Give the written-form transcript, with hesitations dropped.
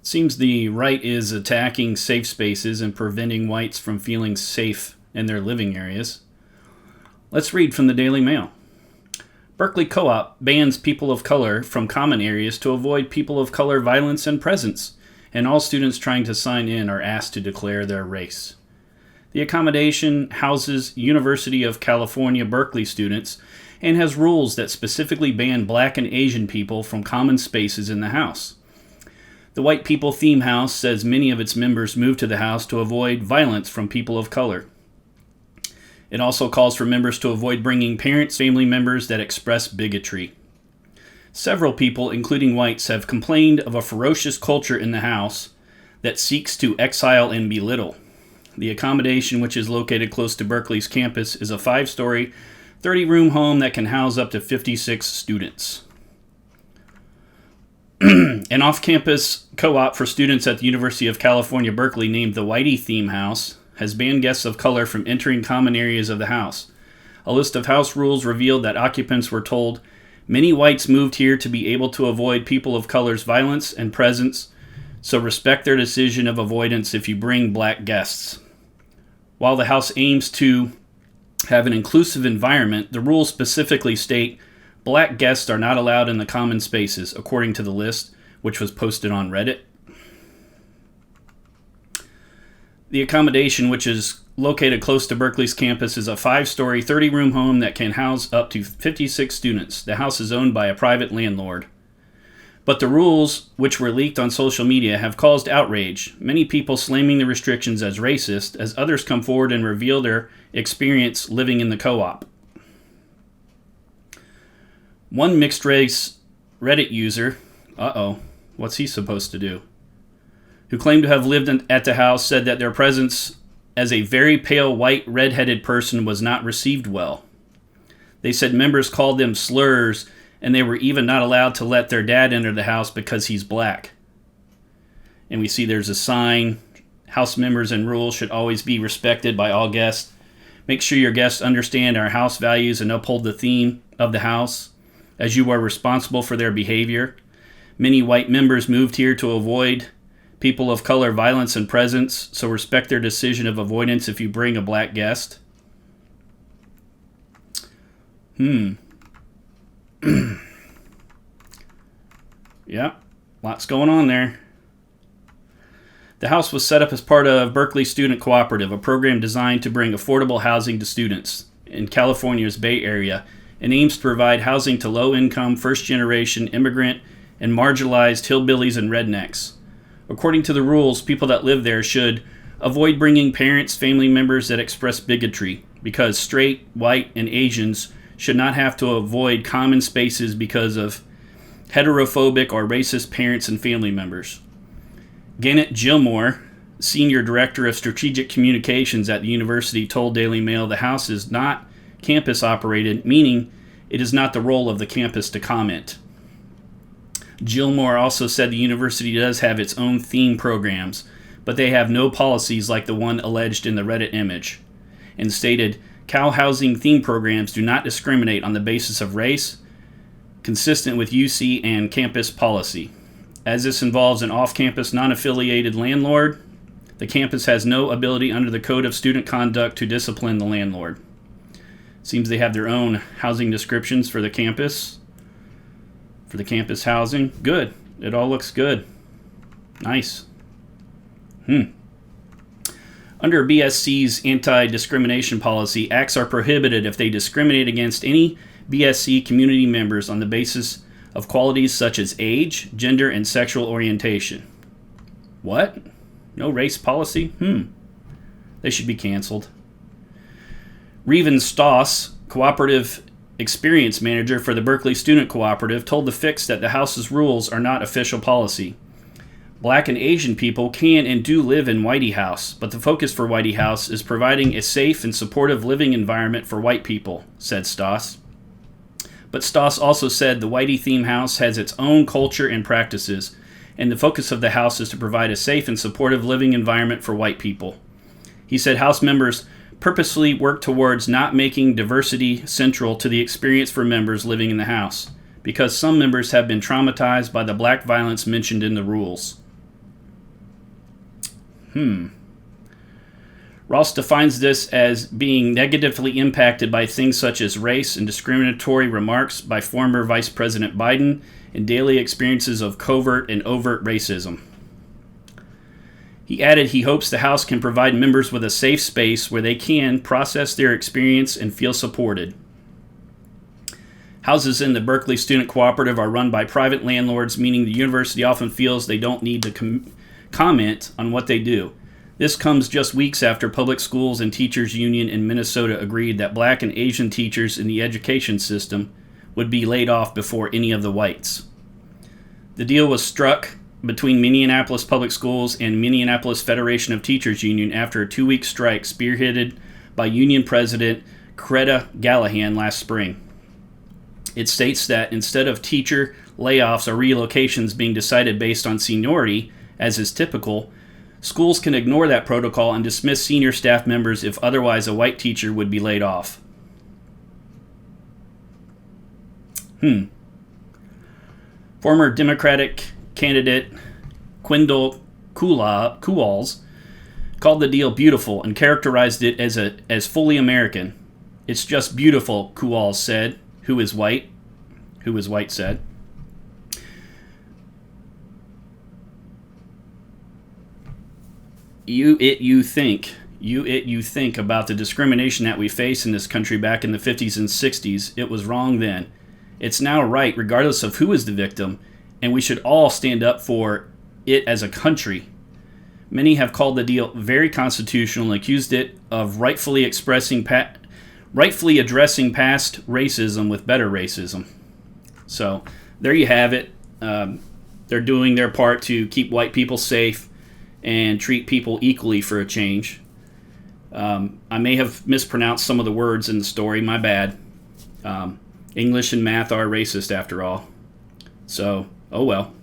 Seems the right is attacking safe spaces and preventing whites from feeling safe in their living areas. Let's read from the Daily Mail. Berkeley Co-op bans people of color from common areas to avoid people of color violence and presence, and all students trying to sign in are asked to declare their race. The accommodation houses University of California, Berkeley students and has rules that specifically ban Black and Asian people from common spaces in the house. The White People Theme House says many of its members moved to the house to avoid violence from people of color. It also calls for members to avoid bringing parents, family members that express bigotry. Several people, including whites, have complained of a ferocious culture in the house that seeks to exile and belittle. The accommodation, which is located close to Berkeley's campus, is a 5-story, 30-room home that can house up to 56 students. An off-campus co-op for students at the University of California, Berkeley, named the Whitey Theme House, has banned guests of color from entering common areas of the house. A list of house rules revealed that occupants were told, "Many whites moved here to be able to avoid people of color's violence and presence, so respect their decision of avoidance if you bring Black guests." While the house aims to have an inclusive environment, the rules specifically state Black guests are not allowed in the common spaces, according to the list, which was posted on Reddit. The accommodation, which is located close to Berkeley's campus, is a 5-story, 30-room home that can house up to 56 students. The house is owned by a private landlord. But the rules, which were leaked on social media, have caused outrage, many people slamming the restrictions as racist, as others come forward and reveal their experience living in the co-op. One mixed-race Reddit user, what's he supposed to do, who claimed to have lived at the house, said that their presence as a very pale white red-headed person was not received well. They said members called them slurs, and they were even not allowed to let their dad enter the house because he's Black. And we see there's a sign, house members and rules should always be respected by all guests. Make sure your guests understand our house values and uphold the theme of the house, as you are responsible for their behavior. Many white members moved here to avoid people of color violence and presence, so respect their decision of avoidance if you bring a Black guest. Yeah, lots going on there. The house was set up as part of Berkeley Student Cooperative, a program designed to bring affordable housing to students in California's Bay Area, and aims to provide housing to low-income, first-generation immigrant and marginalized hillbillies and rednecks. According to the rules, people that live there should avoid bringing parents, family members that express bigotry, because straight, white, and Asians should not have to avoid common spaces because of heterophobic or racist parents and family members. Gannett Gilmore, Senior Director of Strategic Communications at the university, told DailyMail the house is not campus operated, meaning it is not the role of the campus to comment. Gilmore also said the university does have its own theme programs, but they have no policies like the one alleged in the Reddit image, and stated, Cal housing theme programs do not discriminate on the basis of race, consistent with UC and campus policy. As this involves an off-campus, non-affiliated landlord, the campus has no ability under the Code of Student Conduct to discipline the landlord. Seems they have their own housing descriptions for the campus housing. Good. It all looks good. Nice. Under BSC's anti-discrimination policy, acts are prohibited if they discriminate against any BSC community members on the basis of qualities such as age, gender, and sexual orientation. What? No race policy? They should be canceled. Reven Stoss, cooperative experience manager for the Berkeley Student Cooperative, told The Fix that the house's rules are not official policy. Black and Asian people can and do live in Whitey House, but the focus for Whitey House is providing a safe and supportive living environment for white people, said Stoss. But Stoss also said the Whitey Theme House has its own culture and practices, and the focus of the house is to provide a safe and supportive living environment for white people. He said house members purposely work towards not making diversity central to the experience for members living in the house, because some members have been traumatized by the black violence mentioned in the rules. Ross defines this as being negatively impacted by things such as race and discriminatory remarks by former Vice President Biden and daily experiences of covert and overt racism. He added he hopes the House can provide members with a safe space where they can process their experience and feel supported. Houses in the Berkeley Student Cooperative are run by private landlords, meaning the university often feels they don't need to comment on what they do. This comes just weeks after Public Schools and Teachers Union in Minnesota agreed that black and Asian teachers in the education system would be laid off before any of the whites. The deal was struck between Minneapolis Public Schools and Minneapolis Federation of Teachers Union after a 2-week strike spearheaded by Union President Greta Gallahan last spring. It states that instead of teacher layoffs or relocations being decided based on seniority, as is typical, schools can ignore that protocol and dismiss senior staff members if otherwise a white teacher would be laid off. Former Democratic candidate Quindle Kuwals called the deal beautiful and characterized it as fully American. It's just beautiful, Kuwals said, who is white said. You think about the discrimination that we face in this country back in the 50s and 60s. It was wrong then. It's now right, regardless of who is the victim, and we should all stand up for it as a country. Many have called the deal very constitutional and accused it of rightfully addressing past racism with better racism. So there you have it. They're doing their part to keep white people safe and treat people equally for a change. I may have mispronounced some of the words in the story. My bad. English and math are racist after all. So, oh well.